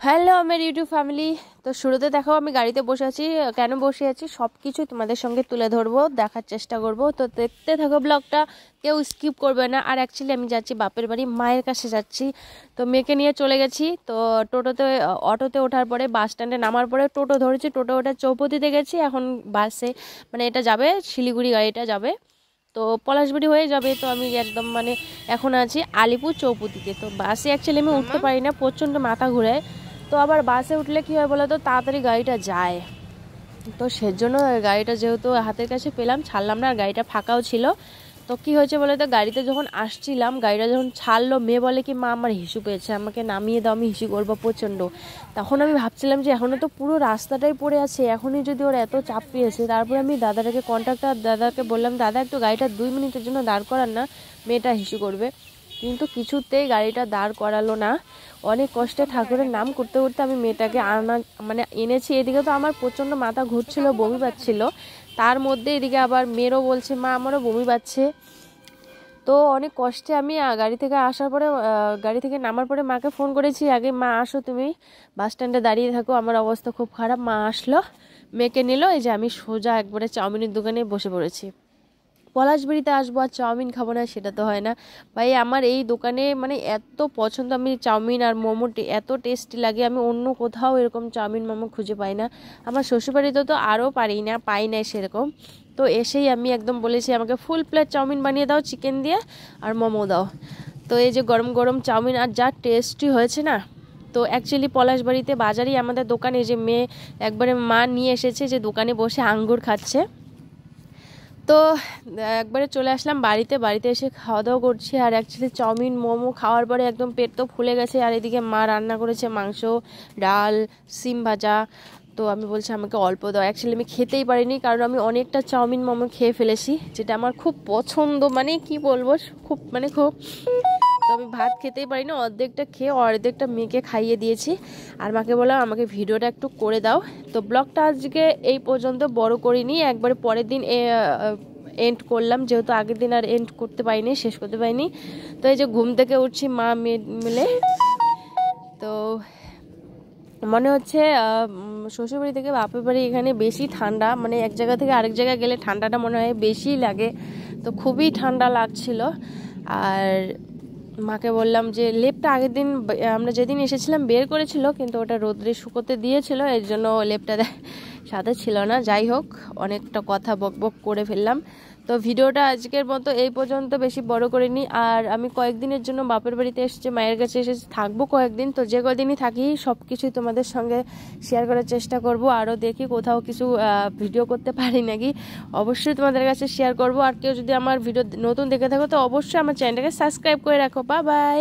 Hello আমার YouTube family. তো শুরুতে দেখো আমি গাড়িতে বসে আছি, কেন বসে আছি সব কিছু তোমাদের সঙ্গে তুলে ধরবো, দেখার চেষ্টা করব। তো দেখতে থাকো ব্লগটা, কেউ স্কিপ করবে না। আর অ্যাকচুয়ালি আমি যাচ্ছি বাপের বাড়ি, মায়ের কাছে যাচ্ছি। তো মেয়েকে নিয়ে চলে গেছি। তো অটোতে ওঠার পরে বাস স্ট্যান্ডে নামার পরে টোটো ধরেছি, টোটো ওটা চৌপতিতে গেছি। এখন বাসে মানে এটা যাবে শিলিগুড়ি, গাড়িটা যাবে তো পলাশবাড়ি হয়ে যাবে। তো আমি একদম মানে এখন আছি আলিপুর চৌপতিতে। তো বাসে অ্যাকচুয়ালি আমি উঠতে পারি না, প্রচণ্ড মাথা ঘুরে। তো আবার বাসে উঠলে কী হয় বলো তো, তাড়াতাড়ি গাড়িটা যায়। তো সেজন্য গাড়িটা যেহেতু হাতের কাছে পেলাম, ছাড়লাম না। আর গাড়িটা ফাঁকাও ছিল। তো কী হয়েছে বলে তো, গাড়িতে যখন আসছিলাম, গাড়িটা যখন ছাড়লো, মেয়ে বলে কি মা আমার হিসু পেয়েছে, আমাকে নামিয়ে দাও, আমি হিসু করবো প্রচণ্ড। তখন আমি ভাবছিলাম যে এখনও তো পুরো রাস্তাটাই পড়ে আছে, এখনই যদি ওর এত চাপ পেয়েছে। তারপরে আমি দাদাকে বললাম, দাদা একটু গাড়িটা 2 মিনিটের জন্য দাঁড় করান না, মেয়েটা হিসু করবে। কিন্তু কিছুতেই গাড়িটা দাঁড় করালো না। অনেক কষ্টে ঠাকুরের নাম করতে করতে আমি মেয়েটাকে এনেছি। এদিকে তো আমার প্রচণ্ড মাথা ঘুরছিল, বমি পাচ্ছিল। তার মধ্যে এদিকে আবার মেয়েরও বলছে মা আমারও বমি পাচ্ছে। তো অনেক কষ্টে আমি গাড়ি থেকে নামার পরে মাকে ফোন করেছি, আগে মা আসো, তুমি বাস স্ট্যান্ডে দাঁড়িয়ে থাকো, আমার অবস্থা খুব খারাপ। মা আসলো, মেয়েকে নিল। এই যে আমি সোজা একবারে চাউমিনের দোকানে বসে পড়েছি। পলাশবাড়িতে আসবো আর চাউমিন খাবো না, সেটা তো হয় না ভাই। আমার এই দোকানে মানে এত পছন্দ, আমি চাউমিন আর মোমো এত টেস্টি লাগে, আমি অন্য কোথাও এরকম চাউমিন মোমো খুঁজে পাই না। আমার শ্বশুরবাড়িতে তো আরও পাই না সেরকম। তো এসেই আমি একদম বলেছি আমাকে ফুল প্লেট চাউমিন বানিয়ে দাও, চিকেন দিয়ে আর মোমো দাও। তো এই যে গরম গরম চাউমিন, আর যা টেস্টি হয়েছে না। তো অ্যাকচুয়ালি পলাশবাড়িতে বাজারেই আমাদের দোকানে, যে মেয়ে একবারে মা নিয়ে এসেছে, যে দোকানে বসে আঙ্গুর খাচ্ছে। তো একবারে চলে আসলাম বাড়িতে এসে খাওয়া দাওয়া করছি। আর অ্যাকচুয়ালি চাউমিন মোমো খাওয়ার পরে একদম পেট তো ফুলে গেছে। আর এদিকে মা রান্না করেছে মাংস, ডাল, সিম ভাজা। তো আমি বলছি আমাকে অল্প দাও। অ্যাকচুয়ালি আমি খেতেই পারিনি, কারণ আমি অনেকটা চাউমিন মোমো খেয়ে ফেলেছি, যেটা আমার খুব পছন্দ, মানে কি বলবো, খুব তো আমি ভাত খেতেই পারি না, অর্ধেকটা খেয়ে অর্ধেকটা মেয়েকে খাইয়ে দিয়েছি। আর মাকে বললাম আমাকে ভিডিওটা একটু করে দাও। তো ব্লগটা আজকে এই পর্যন্ত, বড় করিনি, একবারে পরের দিন এন্ড করলাম, যেহেতু আগের দিন আর এন্ড করতে পারিনি, শেষ করতে পারিনি। তো এই যে ঘুম থেকে উঠছি মা মেয়ে মিলে। তো মনে হচ্ছে শ্বশুরবাড়ি থেকে বাপের বাড়ি এখানে বেশি ঠান্ডা, মানে এক জায়গা থেকে আরেক জায়গায় গেলে ঠান্ডাটা মনে হয় বেশি লাগে। তো খুবই ঠান্ডা লাগছিল। আর মাকে বললাম যে লেপটা আগের দিন আমরা যেদিন এসেছিলাম বের করেছিল, কিন্তু ওটা রোদ্রে শুকোতে দিয়েছিল, এর জন্য লেপটা সাথে ছিল না। যাই হোক, অনেকটা কথা বকবক করে ফেললাম। তো ভিডিওটা আজকের মতো এই পর্যন্ত, বেশি বড় করিনি। আর আমি কয়েকদিনের জন্য বাপের বাড়িতে এসেছি, মায়ের কাছে এসে থাকবো কয়েকদিন। তো যে কয়েকদিনই থাকি সব কিছুই তোমাদের সঙ্গে শেয়ার করার চেষ্টা করব। আরও দেখি কোথাও কিছু ভিডিও করতে পারি নাকি, অবশ্যই তোমাদের কাছে শেয়ার করব। আর কেউ যদি আমার ভিডিও নতুন দেখে থাকো তো অবশ্যই আমার চ্যানেলটাকে সাবস্ক্রাইব করে রাখো। Bye bye.